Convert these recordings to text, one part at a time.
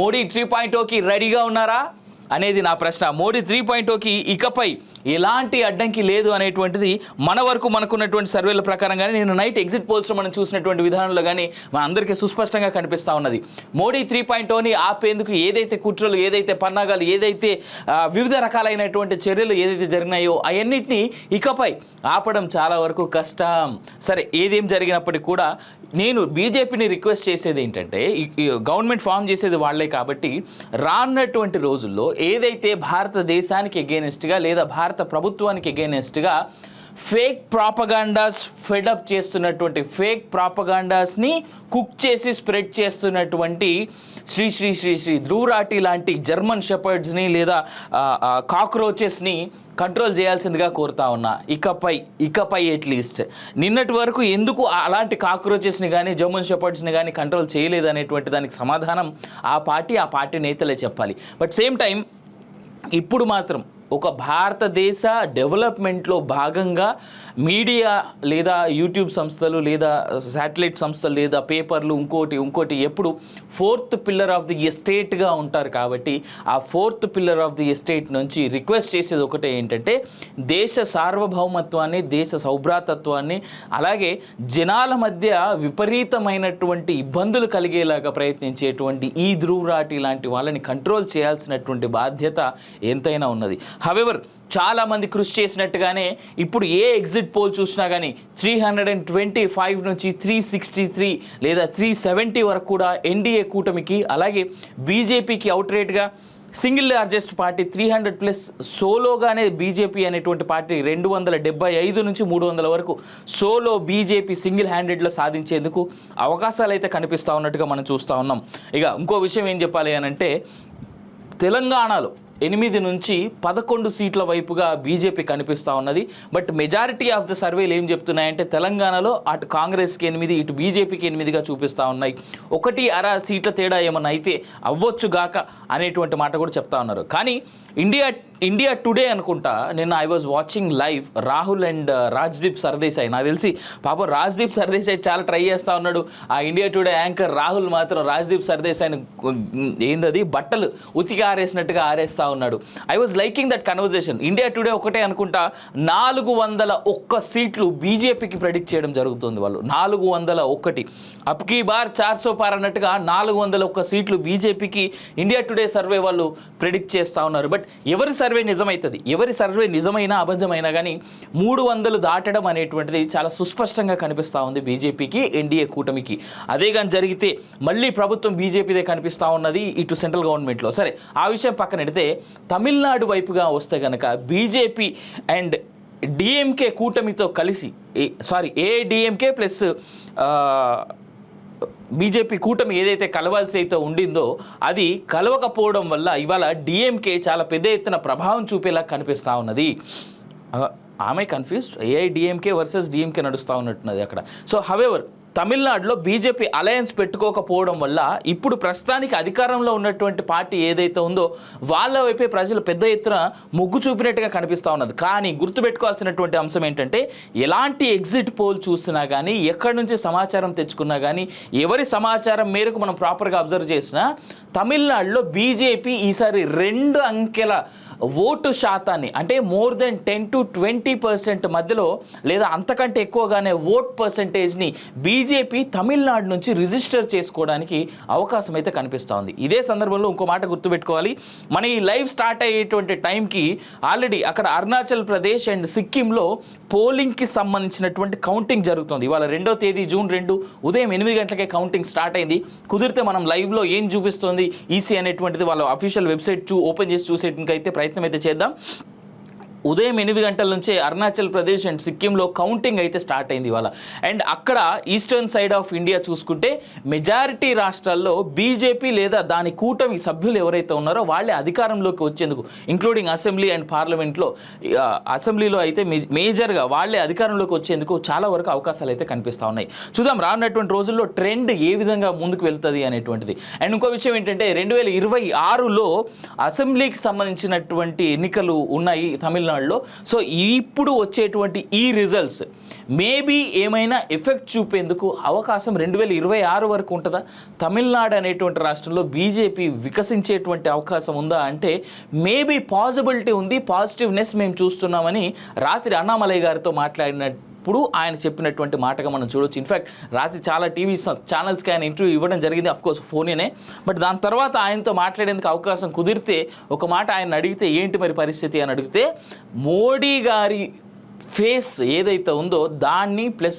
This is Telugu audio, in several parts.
మోడీ 3.0కి రెడీగా ఉన్నారా అనేది నా ప్రశ్న. మోడీ 3.0కి ఇకపై ఎలాంటి అడ్డంకి లేదు అనేటువంటిది మన వరకు మనకున్నటువంటి సర్వేల ప్రకారం కానీ నేను నైట్ ఎగ్జిట్ పోల్స్లో మనం చూసినటువంటి విధానంలో కానీ మన అందరికీ సుస్పష్టంగా కనిపిస్తూ ఉన్నది. మోడీ 3.0ని ఆపేందుకు ఏదైతే కుట్రలు, ఏదైతే పన్నాగాలు, ఏదైతే వివిధ రకాలైనటువంటి చర్యలు ఏదైతే జరిగినాయో అవన్నిటినీ ఇకపై ఆపడం చాలా వరకు కష్టం. సరే, ఏదేం జరిగినప్పటికీ కూడా నేను బీజేపీని రిక్వెస్ట్ చేసేది ఏంటంటే, గవర్నమెంట్ ఫామ్ చేసేది వాళ్లే కాబట్టి రానున్నటువంటి రోజుల్లో ఏదైతే భారతదేశానికి ఎగెయినెస్ట్గా లేదా భారత ప్రభుత్వానికి ఎగెయినెస్ట్గా ఫేక్ ప్రాపగాండాస్ ఫెడప్ చేస్తున్నటువంటి ఫేక్ ప్రాపగాండాస్ని కుక్ చేసి స్ప్రెడ్ చేస్తున్నటువంటి శ్రీ శ్రీ శ్రీ శ్రీ ధ్రువరాటి లాంటి జర్మన్ షెపర్డ్స్ని లేదా కాక్రోచెస్ని కంట్రోల్ చేయాల్సిందిగా కోరుతా ఉన్నా. ఇకపై అట్లీస్ట్ నిన్నటి వరకు ఎందుకు అలాంటి కాక్రోచెస్ని కానీ జర్మన్ షెపర్డ్స్ని కానీ కంట్రోల్ చేయలేదు అనేటువంటి దానికి సమాధానం ఆ పార్టీ నేతలే చెప్పాలి. బట్ సేమ్ టైం ఇప్పుడు మాత్రం ఒక భారతదేశ డెవలప్మెంట్లో భాగంగా మీడియా లేదా యూట్యూబ్ సంస్థలు లేదా శాటిలైట్ సంస్థలు లేదా పేపర్లు ఇంకోటి ఎప్పుడు 4th పిల్లర్ ఆఫ్ ది ఎస్టేట్గా ఉంటారు. కాబట్టి ఆ 4th pillar of the estate నుంచి రిక్వెస్ట్ చేసేది ఒకటే ఏంటంటే, దేశ సార్వభౌమత్వాన్ని, దేశ సౌభ్రాతత్వాన్ని, అలాగే జనాల మధ్య విపరీతమైనటువంటి ఇబ్బందులు కలిగేలాగా ప్రయత్నించేటువంటి ఈ ధ్రువరాటి లాంటి వాళ్ళని కంట్రోల్ చేయాల్సినటువంటి బాధ్యత ఎంతైనా ఉన్నది. హవెవర్ చాలామంది కృషి చేసినట్టుగానే ఇప్పుడు ఏ ఎగ్జిట్ పోల్ చూసినా కానీ 325 నుంచి 363 లేదా 370 వరకు కూడా ఎన్డీఏ కూటమికి, అలాగే బీజేపీకి అవుట్రేట్గా సింగిల్ లార్జెస్ట్ పార్టీ 300+ సోలోగానే బీజేపీ అనేటువంటి పార్టీ 275 నుంచి 300 వరకు సోలో బీజేపీ సింగిల్ హ్యాండెడ్లో సాధించేందుకు అవకాశాలు అయితే కనిపిస్తూ ఉన్నట్టుగా మనం చూస్తూ ఉన్నాం. ఇక ఇంకో విషయం ఏం చెప్పాలి అని అంటే, తెలంగాణలో 8 నుంచి 11 సీట్ల వైపుగా బీజేపీ కనిపిస్తూ ఉన్నది. బట్ మెజారిటీ ఆఫ్ ద సర్వేలు ఏం చెప్తున్నాయంటే, తెలంగాణలో అటు కాంగ్రెస్కి 8, ఇటు బీజేపీకి 8గా చూపిస్తూ ఉన్నాయి. 1.5 సీట్ల తేడా ఏమన్నా అయితే అవ్వచ్చుగాక అనేటువంటి మాట కూడా చెప్తా ఉన్నారు. కానీ ఇండియా టుడే అనుకుంటా నిన్న I was watching live Rahul and Rajdeep Sardesai. నాకు తెలిసి పాపం రాజ్దీప్ సర్దేశాయ్ చాలా ట్రై చేస్తూ ఉన్నాడు. ఆ ఇండియా టుడే యాంకర్ రాహుల్ మాత్రం రాజ్దీప్ సర్దేశాయ్ని ఏందది బట్టలు ఉతికి ఆరేసినట్టుగా ఆరేస్తూ ఉన్నాడు. I was liking that conversation. India today ఒకటే అనుకుంటా 401 సీట్లు బీజేపీకి ప్రెడిక్ట్ చేయడం జరుగుతుంది. వాళ్ళు 401 అప్కీ బార్ 400 పార్ అన్నట్టుగా 401 సీట్లు బీజేపీకి ఇండియా టుడే సర్వే వాళ్ళు ప్రెడిక్ట్ చేస్తూ ఉన్నారు. బట్ ఎవరి సర్వే నిజమవుతుంది, ఎవరి సర్వే నిజమైనా అబద్ధమైనా కానీ 300 దాటడం అనేటువంటిది చాలా సుస్పష్టంగా కనిపిస్తూ ఉంది బీజేపీకి, ఎన్డీఏ కూటమికి. అదే కానీ జరిగితే మళ్ళీ ప్రభుత్వం బీజేపీదే కనిపిస్తూ ఉన్నది ఇటు సెంట్రల్ గవర్నమెంట్లో. సరే, ఆ విషయం పక్కన పెడితే తమిళనాడు వైపుగా వస్తే కనుక బీజేపీ అండ్ డిఎంకే కూటమితో కలిసి ఏఐడిఎంకే ప్లస్ బీజేపీ కూటమి ఏదైతే కలవాల్సి అయితే ఉండిందో అది కలవకపోవడం వల్ల ఇవాళ డిఎంకే చాలా పెద్ద ఎత్తున ప్రభావం చూపేలా కనిపిస్తూ ఉన్నది. ఆమె కన్ఫ్యూజ్డ్, ఏఐడిఎంకే వర్సెస్ డిఎంకే నడుస్తూ ఉన్నట్టున్నది అక్కడ. సో హవెవర్ తమిళనాడులో బీజేపీ అలయన్స్ పెట్టుకోకపోవడం వల్ల ఇప్పుడు ప్రస్తుతానికి అధికారంలో ఉన్నటువంటి పార్టీ ఏదైతే ఉందో వాళ్ళ వైపే ప్రజలు పెద్ద ఎత్తున మొగ్గు చూపినట్టుగా కనిపిస్తూ ఉన్నది. కానీ గుర్తుపెట్టుకోవాల్సినటువంటి అంశం ఏంటంటే, ఎలాంటి ఎగ్జిట్ పోల్ చూసినా కానీ, ఎక్కడి నుంచి సమాచారం తెచ్చుకున్నా కానీ, ఎవరి సమాచారం మేరకు మనం ప్రాపర్గా అబ్జర్వ్ చేసినా తమిళనాడులో బీజేపీ ఈసారి 2 అంకెల ఓటు శాతాన్ని, అంటే మోర్ దెన్ 10 to 20% మధ్యలో లేదా అంతకంటే ఎక్కువగానే ఓట్ పర్సంటేజ్ని బీజేపీ తమిళనాడు నుంచి రిజిస్టర్ చేసుకోవడానికి అవకాశం అయితే కనిపిస్తూ ఉంది. ఇదే సందర్భంలో ఇంకో మాట గుర్తుపెట్టుకోవాలి, మన ఈ లైవ్ స్టార్ట్ అయ్యేటువంటి టైంకి ఆల్రెడీ అక్కడ అరుణాచల్ ప్రదేశ్ అండ్ సిక్కింలో పోలింగ్కి సంబంధించినటువంటి కౌంటింగ్ జరుగుతుంది. ఇవాళ 2వ తేదీ జూన్ 2 ఉదయం 8 గంటలకే కౌంటింగ్ స్టార్ట్ అయింది. కుదిరితే మనం లైవ్లో ఏం చూపిస్తుంది ఈసీ అనేటువంటిది వాళ్ళ అఫీషియల్ వెబ్సైట్ ఓపెన్ చేసి చూసేందుకు అయితే ప్రయత్నం అయితే చేద్దాం. ఉదయం 8 గంటల నుంచే అరుణాచల్ ప్రదేశ్ అండ్ సిక్కింలో కౌంటింగ్ అయితే స్టార్ట్ అయింది ఇవాళ. అండ్ అక్కడ ఈస్టర్న్ సైడ్ ఆఫ్ ఇండియా చూసుకుంటే మెజారిటీ రాష్ట్రాల్లో బీజేపీ లేదా దాని కూటమి సభ్యులు ఎవరైతే ఉన్నారో వాళ్ళే అధికారంలోకి వచ్చేందుకు, ఇంక్లూడింగ్ అసెంబ్లీ అండ్ పార్లమెంట్లో, అసెంబ్లీలో అయితే మేజర్గా వాళ్ళే అధికారంలోకి వచ్చేందుకు చాలా వరకు అవకాశాలు అయితే కనిపిస్తూ ఉన్నాయి. చూద్దాం రానున్నటువంటి రోజుల్లో ట్రెండ్ ఏ విధంగా ముందుకు వెళ్తుంది అనేటువంటిది. అండ్ ఇంకో విషయం ఏంటంటే, 2026లో అసెంబ్లీకి సంబంధించినటువంటి ఎన్నికలు ఉన్నాయి తమిళనాడు. తమిళనాడులో. సో ఇప్పుడు వచ్చేటువంటి ఈ రిజల్ట్స్ మేబీ ఏమైనా ఎఫెక్ట్ చూపేందుకు అవకాశం 2026 వరకు ఉంటుందా? తమిళనాడు అనేటువంటి రాష్ట్రంలో బీజేపీ వికసించేటువంటి అవకాశం ఉందా అంటే మేబీ పాసిబిలిటీ ఉంది, పాజిటివ్నెస్ మేము చూస్తున్నామని రాత్రి అన్నామలై గారితో మాట్లాడినప్పుడు ఆయన చెప్పినటువంటి మాటగా మనం చూడొచ్చు. ఇన్ఫ్యాక్ట్ రాత్రి చాలా టీవీ ఛానల్స్కి ఆయన ఇంటర్వ్యూ ఇవ్వడం జరిగింది, అఫ్కోర్స్ ఫోనేనే. బట్ దాని తర్వాత ఆయనతో మాట్లాడేందుకు అవకాశం కుదిరితే ఒక మాట ఆయన అడిగితే ఏంటి మరి పరిస్థితి అని అడిగితే మోడీ గారి ఫేస్ ఏదైతే ఉందో దాన్ని ప్లస్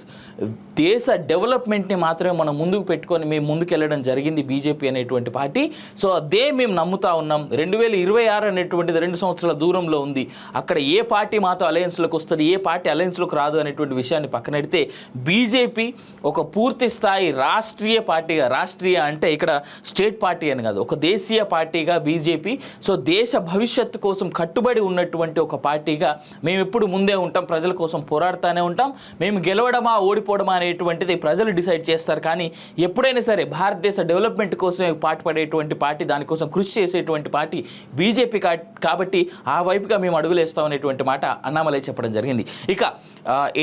దేశ డెవలప్మెంట్ని మాత్రమే మనం ముందుకు పెట్టుకొని మేము ముందుకు వెళ్ళడం జరిగింది బీజేపీ అనేటువంటి పార్టీ. సో అదే మేము నమ్ముతా ఉన్నాం. 2026 అనేటువంటిది 2 సంవత్సరాల దూరంలో ఉంది. అక్కడ ఏ పార్టీ మాతో అలయన్స్లోకి వస్తుంది, ఏ పార్టీ అలయన్స్లోకి రాదు అనేటువంటి విషయాన్ని పక్కనెడితే బీజేపీ ఒక పూర్తి స్థాయి రాష్ట్రీయ పార్టీగా, రాష్ట్రీయ అంటే ఇక్కడ స్టేట్ పార్టీ అని కాదు, ఒక దేశీయ పార్టీగా బీజేపీ సో దేశ భవిష్యత్తు కోసం కట్టుబడి ఉన్నటువంటి ఒక పార్టీగా మేము ఎప్పుడు ముందే ఉంటాం, ప్రజల కోసం పోరాడుతూనే ఉంటాం. మేము గెలవడమా ఓడిపోవడమా అనేటువంటిది ప్రజలు డిసైడ్ చేస్తారు. కానీ ఎప్పుడైనా సరే భారతదేశ డెవలప్మెంట్ కోసమే పాటుపడేటువంటి పార్టీ, దానికోసం కృషి చేసేటువంటి పార్టీ బీజేపీ కాబట్టి ఆ వైపుగా మేము అడుగులేస్తాం అనేటువంటి మాట అన్నామలై చెప్పడం జరిగింది. ఇక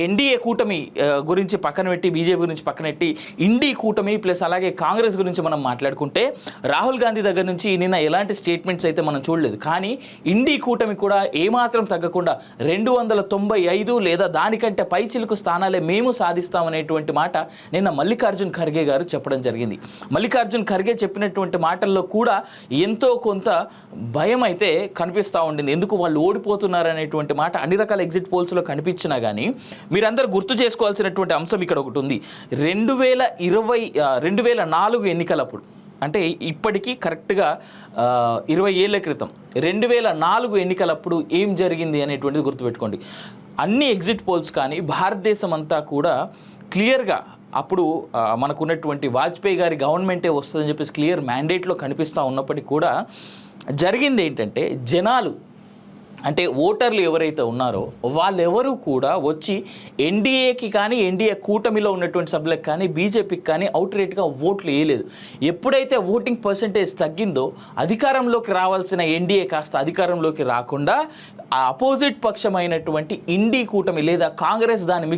ఎన్డీఏ కూటమి గురించి పక్కన పెట్టి, బీజేపీ గురించి పక్కన పెట్టి ఇండీ కూటమి ప్లస్ అలాగే కాంగ్రెస్ గురించి మనం మాట్లాడుకుంటే రాహుల్ గాంధీ దగ్గర నుంచి నిన్న ఎలాంటి స్టేట్మెంట్స్ అయితే మనం చూడలేదు. కానీ ఇండీ కూటమి కూడా ఏమాత్రం తగ్గకుండా 295 లేదా దానికంటే పైచిలుకు స్థానాలే మేము సాధిస్తామనేటువంటి మాట నిన్న మల్లికార్జున్ ఖర్గే గారు చెప్పడం జరిగింది. మల్లికార్జున్ ఖర్గే చెప్పినటువంటి మాటల్లో కూడా ఎంతో కొంత భయం అయితే కనిపిస్తూ ఉండింది. ఎందుకు వాళ్ళు ఓడిపోతున్నారు అనేటువంటి మాట అన్ని రకాల ఎగ్జిట్ పోల్స్లో కనిపించినా కానీ మీరందరూ గుర్తు చేసుకోవాల్సినటువంటి అంశం ఇక్కడ ఒకటి ఉంది. 2004 ఎన్నికలప్పుడు, అంటే ఇప్పటికీ కరెక్ట్గా 20 ఏళ్ల క్రితం 2004 ఎన్నికలప్పుడు ఏం జరిగింది అనేటువంటిది గుర్తుపెట్టుకోండి. అన్ని ఎగ్జిట్ పోల్స్ కానీ భారతదేశం అంతా కూడా క్లియర్గా అప్పుడు మనకున్నటువంటి వాజ్పేయి గారి గవర్నమెంటే వస్తుందని చెప్పేసి క్లియర్ మ్యాండేట్లో కనిపిస్తూ ఉన్నప్పటికీ కూడా జరిగింది ఏంటంటే జనాలు అంటే ఓటర్లు ఎవరైతే ఉన్నారో వాళ్ళెవరూ కూడా వచ్చి ఎన్డీఏకి కానీ ఎన్డీఏ కూటమిలో ఉన్నటువంటి సభ్యులకు కానీ బీజేపీకి కానీ అవుట్రేట్గా ఓట్లు వేయలేదు. ఎప్పుడైతే ఓటింగ్ పర్సంటేజ్ తగ్గిందో అధికారంలోకి రావాల్సిన ఎన్డీఏ కాస్త అధికారంలోకి రాకుండా ఆ అపోజిట్ పక్షమైనటువంటి ఇండీ కూటమి లేదా కాంగ్రెస్ దాని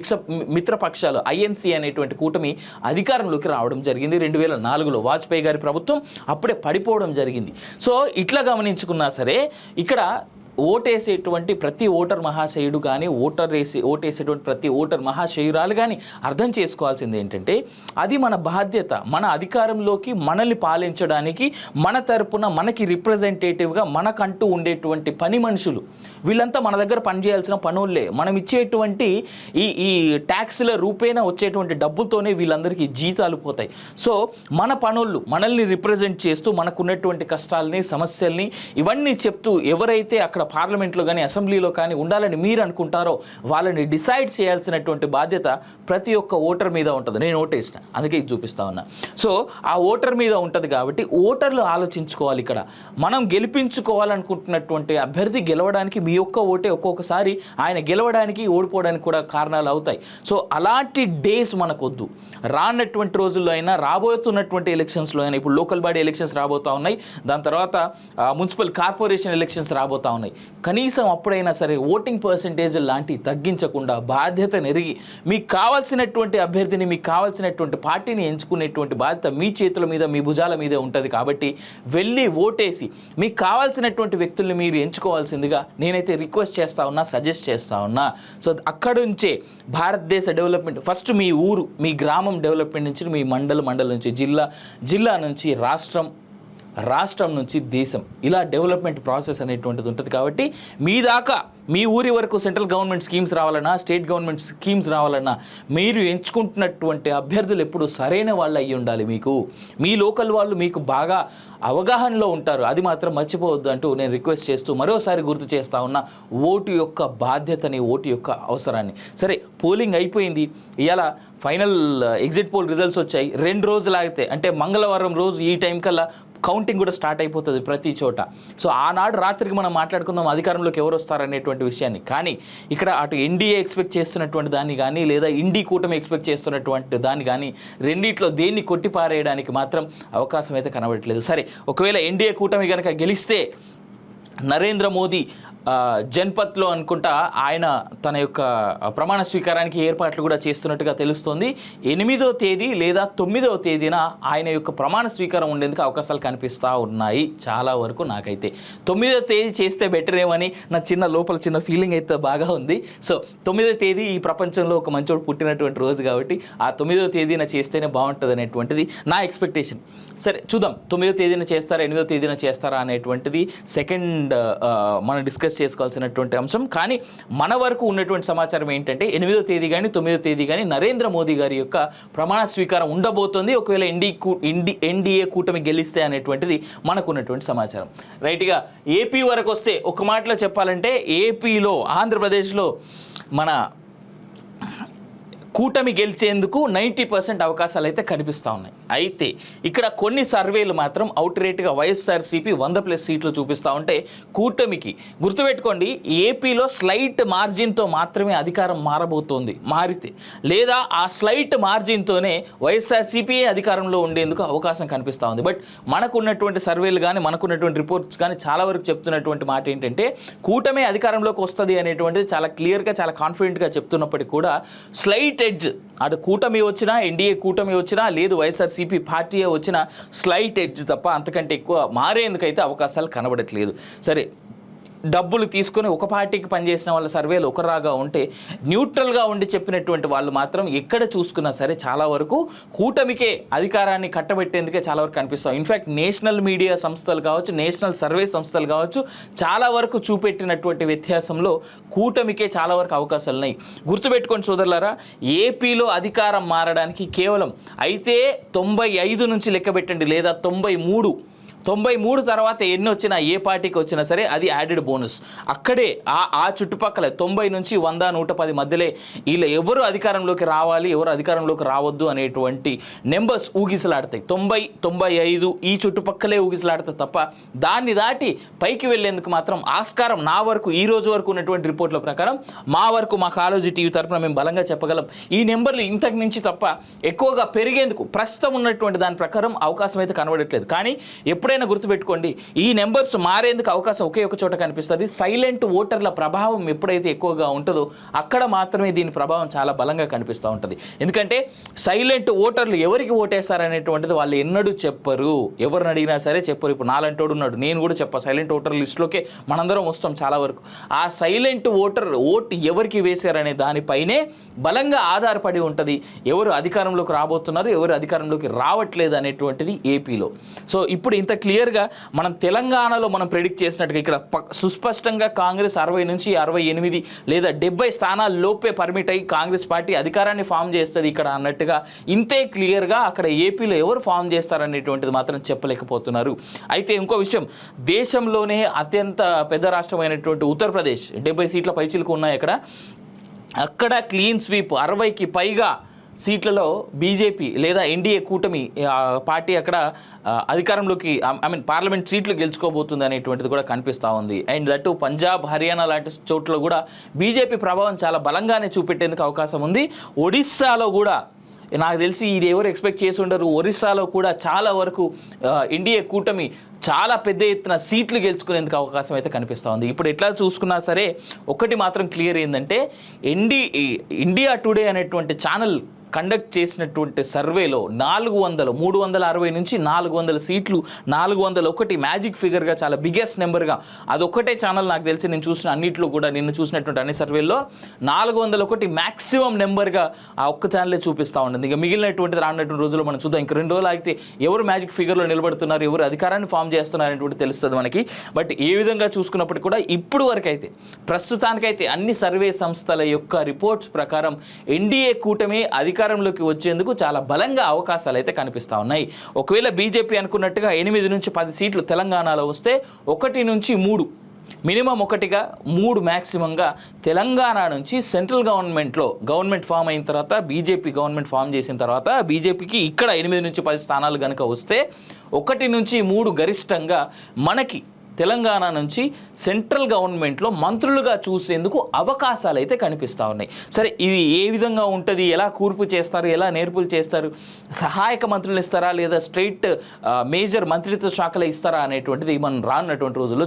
మిత్రపక్షాలు ఐఎన్సీ అనేటువంటి కూటమి అధికారంలోకి రావడం జరిగింది 2004లో. వాజ్పేయి గారి ప్రభుత్వం అప్పుడే పడిపోవడం జరిగింది. సో ఇట్లా గమనించుకున్నా సరే ఇక్కడ ఓటేసేటువంటి ప్రతి ఓటర్ మహాశయుడు కానీ ఓటేసేటువంటి ప్రతి ఓటర్ మహాశయురాలు కానీ అర్థం చేసుకోవాల్సింది ఏంటంటే అది మన బాధ్యత. మన అధికారంలోకి మనల్ని పాలించడానికి మన తరపున మనకి రిప్రజెంటేటివ్గా మనకంటూ ఉండేటువంటి పని మనుషులు వీళ్ళంతా మన దగ్గర పనిచేయాల్సిన పనులే. మనం ఇచ్చేటువంటి ఈ ట్యాక్స్ల రూపేణ వచ్చేటువంటి డబ్బులతోనే వీళ్ళందరికీ జీతాలు పోతాయి. సో మన పనులు మనల్ని రిప్రజెంట్ చేస్తూ మనకున్నటువంటి కష్టాలని సమస్యల్ని ఇవన్నీ చెప్తూ ఎవరైతే అక్కడ పార్లమెంట్లో కానీ అసెంబ్లీలో కానీ ఉండాలని మీరు అనుకుంటారో వాళ్ళని డిసైడ్ చేయాల్సినటువంటి బాధ్యత ప్రతి ఒక్క ఓటర్ మీద ఉంటుంది. నేను ఓటేసిన అందుకే ఇది చూపిస్తా ఉన్నా. సో ఆ ఓటర్ మీద ఉంటుంది కాబట్టి ఓటర్లు ఆలోచించుకోవాలి. ఇక్కడ మనం గెలిపించుకోవాలనుకుంటున్నటువంటి అభ్యర్థి గెలవడానికి మీ యొక్క ఓటే ఒక్కొక్కసారి ఆయన గెలవడానికి ఓడిపోవడానికి కూడా కారణాలు అవుతాయి. సో అలాంటి డేస్ మనకొద్దు. రానటువంటి రోజుల్లో అయినా రాబోతున్నటువంటి ఎలక్షన్స్లో అయినా, ఇప్పుడు లోకల్ బాడీ ఎలక్షన్స్ రాబోతూ ఉన్నాయి, దాని తర్వాత మున్సిపల్ కార్పొరేషన్ ఎలక్షన్స్ రాబోతూ ఉన్నాయి. కనీసం అప్పుడైనా సరే ఓటింగ్ పర్సంటేజ్ లాంటివి తగ్గించకుండా బాధ్యత నెరిగి మీకు కావాల్సినటువంటి అభ్యర్థిని, మీకు కావాల్సినటువంటి పార్టీని ఎంచుకునేటువంటి బాధ్యత మీ చేతుల మీద మీ భుజాల మీదే ఉంటుంది. కాబట్టి వెళ్ళి ఓటేసి మీకు కావాల్సినటువంటి వ్యక్తుల్ని మీరు ఎంచుకోవాల్సిందిగా నేనైతే రిక్వెస్ట్ చేస్తా ఉన్నా, సజెస్ట్ చేస్తా ఉన్నా. సో అక్కడి నుంచే భారతదేశ డెవలప్మెంట్ ఫస్ట్ మీ ఊరు, మీ గ్రామం డెవలప్మెంట్ నుంచి, మీ మండలం నుంచి జిల్లా నుంచి రాష్ట్రం నుంచి దేశం, ఇలా డెవలప్మెంట్ ప్రాసెస్ అనేటువంటిది ఉంటుంది. కాబట్టి మీ దాకా మీ ఊరి వరకు సెంట్రల్ గవర్నమెంట్ స్కీమ్స్ రావాలన్నా, స్టేట్ గవర్నమెంట్ స్కీమ్స్ రావాలన్నా మీరు ఎంచుకుంటున్నటువంటి అభ్యర్థులు ఎప్పుడు సరైన వాళ్ళు అయ్యి ఉండాలి. మీ లోకల్ వాళ్ళు మీకు బాగా అవగాహనలో ఉంటారు, అది మాత్రం మర్చిపోవద్దు అంటూ నేను రిక్వెస్ట్ చేస్తూ మరోసారి గుర్తు చేస్తా ఉన్నా ఓటు యొక్క బాధ్యతని, ఓటు యొక్క అవసరాన్ని. సరే, పోలింగ్ అయిపోయింది, ఇవాళ ఫైనల్ ఎగ్జిట్ పోల్ రిజల్ట్స్ వచ్చాయి. 2 రోజులు ఆగితే అంటే మంగళవారం రోజు ఈ టైం కల్లా కౌంటింగ్ కూడా స్టార్ట్ అయిపోతుంది ప్రతి చోట. సో ఆనాడు రాత్రికి మనం మాట్లాడుకుందాం అధికారంలోకి ఎవరు వస్తారనేటువంటి విషయాన్ని. కానీ ఇక్కడ అటు ఎన్డీఏ ఎక్స్పెక్ట్ చేస్తున్నటువంటి దాన్ని కానీ, లేదా ఇండీ కూటమి ఎక్స్పెక్ట్ చేస్తున్నటువంటి దాన్ని కానీ, రెండిట్లో దేన్ని కొట్టిపారేయడానికి మాత్రం అవకాశం అయితే కనబడట్లేదు. సరే, ఒకవేళ ఎన్డీఏ కూటమి కనుక గెలిస్తే నరేంద్ర మోదీ జన్పత్లో అనుకుంటా ఆయన తన యొక్క ప్రమాణ స్వీకారానికి ఏర్పాట్లు కూడా చేస్తున్నట్టుగా తెలుస్తోంది. 8వ తేదీ లేదా 9వ తేదీన ఆయన యొక్క ప్రమాణ స్వీకారం ఉండేందుకు అవకాశాలు కనిపిస్తూ ఉన్నాయి చాలా వరకు. నాకైతే 9వ తేదీ చేస్తే బెటర్ ఏమని నా లోపల చిన్న ఫీలింగ్ అయితే బాగా ఉంది. సో 9వ తేదీ ఈ ప్రపంచంలో ఒక మంచోడు పుట్టినటువంటి రోజు కాబట్టి ఆ 9వ తేదీన చేస్తేనే బాగుంటుంది అనేటువంటిది నా ఎక్స్పెక్టేషన్. సరే చూద్దాం 9వ తేదీన చేస్తారా 8వ తేదీన చేస్తారా అనేటువంటిది సెకండ్ మనం డిస్కస్ చేసుకోవాల్సినటువంటి అంశం. కానీ మన వరకు ఉన్నటువంటి సమాచారం ఏంటంటే 8వ తేదీ కానీ 9వ తేదీ కానీ నరేంద్ర మోదీ గారి యొక్క ప్రమాణ స్వీకారం ఉండబోతోంది ఒకవేళ ఎన్డీఏ కూటమి గెలిస్తే అనేటువంటిది మనకు ఉన్నటువంటి సమాచారం. రైట్గా ఏపీ వరకు వస్తే ఒక మాటలో చెప్పాలంటే ఏపీలో ఆంధ్రప్రదేశ్లో మన కూటమి గెలిచేందుకు 90% అవకాశాలు అయితే కనిపిస్తూ ఉన్నాయి. అయితే ఇక్కడ కొన్ని సర్వేలు మాత్రం అవుట్ రేట్గా వైఎస్ఆర్సీపీ 100+ సీట్లు చూపిస్తూ ఉంటే కూటమికి గుర్తుపెట్టుకోండి ఏపీలో స్లైట్ మార్జిన్తో మాత్రమే అధికారం మారబోతోంది. మారితే లేదా ఆ స్లైట్ మార్జిన్తోనే వైఎస్ఆర్సీపీ అధికారంలో ఉండేందుకు అవకాశం కనిపిస్తూ ఉంది. బట్ మనకున్నటువంటి సర్వేలు కానీ మనకున్నటువంటి రిపోర్ట్స్ కానీ చాలా వరకు చెప్తున్నటువంటి మాట ఏంటంటే కూటమి అధికారంలోకి వస్తుంది అనేటువంటిది చాలా క్లియర్గా చాలా కాన్ఫిడెంట్గా చెప్తున్నప్పటికీ కూడా స్లైట్ ఎడ్జ్ అటు కూటమి వచ్చినా ఎన్డీఏ కూటమి వచ్చినా లేదు వైఎస్ఆర్సీపీ పార్టీ వచ్చినా స్లైట్ ఎడ్జ్ తప్ప అంతకంటే ఎక్కువ మారేందుకైతే అవకాశాలు కనబడట్లేదు. సరే డబ్బులు తీసుకొని ఒక పార్టీకి పనిచేసిన వాళ్ళ సర్వేలు ఒకరాగా ఉంటే న్యూట్రల్గా ఉండి చెప్పినటువంటి వాళ్ళు మాత్రం ఎక్కడ చూసుకున్నా సరే చాలా వరకు కూటమికే అధికారాన్ని కట్టబెట్టేందుకే చాలా వరకు కనిపిస్తాం. ఇన్ఫ్యాక్ట్ నేషనల్ మీడియా సంస్థలు కావచ్చు నేషనల్ సర్వే సంస్థలు కావచ్చు చాలా వరకు చూపెట్టినటువంటి వ్యత్యాసంలో కూటమికే చాలా వరకు అవకాశాలు ఉన్నాయి. గుర్తుపెట్టుకోండి సోదరులారా ఏపీలో అధికారం మారడానికి కేవలం అయితే 95 నుంచి లెక్క పెట్టండి లేదా 93 తర్వాత ఎన్ని వచ్చినా ఏ పార్టీకి వచ్చినా సరే అది యాడెడ్ బోనస్. అక్కడే ఆ చుట్టుపక్కల 90 నుంచి 100 110 మధ్యలో వీళ్ళు ఎవరు అధికారంలోకి రావాలి ఎవరు అధికారంలోకి రావద్దు అనేటువంటి నెంబర్స్ ఊగిసలాడతాయి. 90 95 ఈ చుట్టుపక్కలే ఊగిసలాడతాయి తప్ప దాన్ని దాటి పైకి వెళ్ళేందుకు మాత్రం ఆస్కారం నా వరకు ఈ రోజు వరకు ఉన్నటువంటి రిపోర్ట్ల ప్రకారం మా వరకు మా కాలేజీ టీవీ తరఫున మేము బలంగా చెప్పగలం ఈ నెంబర్లు ఇంతకు మించి తప్ప ఎక్కువగా పెరిగేందుకు ప్రస్తుతం ఉన్నటువంటి దాని ప్రకారం అవకాశం అయితే కనబడట్లేదు. కానీ ఎప్పుడైనా గుర్తుపెట్టుకోండి ఈ నెంబర్స్ మారేందుకు అవకాశం ఒకే ఒక చోట కనిపిస్తుంది. సైలెంట్ ఓటర్ల ప్రభావం ఎప్పుడైతే ఎక్కువగా ఉంటుందో అక్కడ మాత్రమే దీని ప్రభావం చాలా బలంగా కనిపిస్తూ ఉంటుంది. ఎందుకంటే సైలెంట్ ఓటర్లు ఎవరికి ఓటేస్తారనేటువంటిది వాళ్ళు ఎన్నడూ చెప్పరు. ఎవరిని అడిగినా సరే చెప్పరు. ఇప్పుడు నాలంటోడు ఉన్నాడు నేను కూడా చెప్పా సైలెంట్ ఓటర్ లిస్టులోకే మనందరం వస్తాం చాలా వరకు. ఆ సైలెంట్ ఓటు ఎవరికి వేశారనే దానిపైనే బలంగా ఆధారపడి ఉంటుంది ఎవరు అధికారంలోకి రాబోతున్నారు ఎవరు అధికారంలోకి రావట్లేదు అనేటువంటిది ఏపీలో. సో ఇప్పుడు ఇంత క్లియర్గా మనం తెలంగాణలో మనం ప్రెడిక్ట్ చేసినట్టుగా ఇక్కడ సుస్పష్టంగా కాంగ్రెస్ 60 నుంచి 68 లేదా 70 స్థానాల లోపే పర్మిట్ అయ్యి కాంగ్రెస్ పార్టీ అధికారాన్ని ఫామ్ చేస్తుంది ఇక్కడ అన్నట్టుగా ఇంతే క్లియర్గా అక్కడ ఏపీలో ఎవరు ఫామ్ చేస్తారనేటువంటిది మాత్రం చెప్పలేకపోతున్నారు. అయితే ఇంకో విషయం దేశంలోనే అత్యంత పెద్ద రాష్ట్రమైనటువంటి ఉత్తరప్రదేశ్ 70 సీట్ల పైచిలకు ఉన్నాయి అక్కడ క్లీన్ స్వీప్ 60కి పైగా సీట్లలో బీజేపీ లేదా ఎన్డీఏ కూటమి పార్టీ అక్కడ అధికారంలోకి పార్లమెంట్ సీట్లు గెలుచుకోబోతుంది అనేటువంటిది కూడా కనిపిస్తూ ఉంది. అండ్ దట్టు పంజాబ్ హర్యానా లాంటి చోట్ల కూడా బీజేపీ ప్రభావం చాలా బలంగానే చూపెట్టేందుకు అవకాశం ఉంది. ఒడిస్సాలో కూడా నాకు తెలిసి ఇది ఎవరు ఎక్స్పెక్ట్ చేసి ఉండరు. ఒరిస్సాలో కూడా చాలా వరకు ఎన్డీఏ కూటమి చాలా పెద్ద ఎత్తున సీట్లు గెలుచుకునేందుకు అవకాశం అయితే కనిపిస్తూ ఉంది. ఇప్పుడు ఎట్లా చూసుకున్నా సరే ఒకటి మాత్రం క్లియర్ ఏంటంటే ఇండియా టుడే అనేటువంటి ఛానల్ కండక్ట్ చేసినటువంటి సర్వేలో 360 నుంచి 400 సీట్లు 401 మ్యాజిక్ ఫిగర్గా చాలా బిగ్గెస్ట్ నెంబర్గా అదొక్కటే ఛానల్ నాకు తెలిసి నేను చూసిన అన్నింటిలో కూడా నిన్న చూసినటువంటి అన్ని సర్వేల్లో 401 మ్యాక్సిమం నెంబర్గా ఆ ఒక్క ఛానలే చూపిస్తూ ఉంటుంది. ఇక మిగిలినటువంటిది రానున్నటువంటి రోజుల్లో మనం చూద్దాం. ఇంక 2 రోజులు అయితే ఎవరు మ్యాజిక్ ఫిగర్లో నిలబడుతున్నారు ఎవరు అధికారాన్ని ఫామ్ చేస్తున్నారు అనేటువంటి తెలుస్తుంది మనకి. బట్ ఏ విధంగా చూసుకున్నప్పటికీ కూడా ఇప్పుడు వరకు అయితే ప్రస్తుతానికైతే అన్ని సర్వే సంస్థల యొక్క రిపోర్ట్స్ ప్రకారం ఎన్డీఏ కూటమి అధికారంలోకి వచ్చేందుకు చాలా బలంగా అవకాశాలు అయితే కనిపిస్తూ ఉన్నాయి. ఒకవేళ బీజేపీ అనుకున్నట్టుగా 8 నుంచి 10 సీట్లు తెలంగాణలో వస్తే 1 నుంచి 3 మినిమం 1గా 3 మ్యాక్సిమంగా తెలంగాణ నుంచి సెంట్రల్ గవర్నమెంట్ ఫామ్ అయిన తర్వాత బీజేపీ గవర్నమెంట్ ఫామ్ చేసిన తర్వాత బీజేపీకి ఇక్కడ 8 నుంచి 10 స్థానాలు కనుక వస్తే 1 నుంచి 3 గరిష్టంగా మనకి తెలంగాణ నుంచి సెంట్రల్ గవర్నమెంట్లో మంత్రులుగా చూసేందుకు అవకాశాలు అయితే కనిపిస్తూ ఉన్నాయి. సరే ఇది ఏ విధంగా ఉంటుంది ఎలా కూర్పు చేస్తారు ఎలా నేర్పులు చేస్తారు సహాయక మంత్రులు ఇస్తారా లేదా స్ట్రైట్ మేజర్ మంత్రిత్వ శాఖలు ఇస్తారా అనేటువంటిది మనం రానున్నటువంటి రోజుల్లో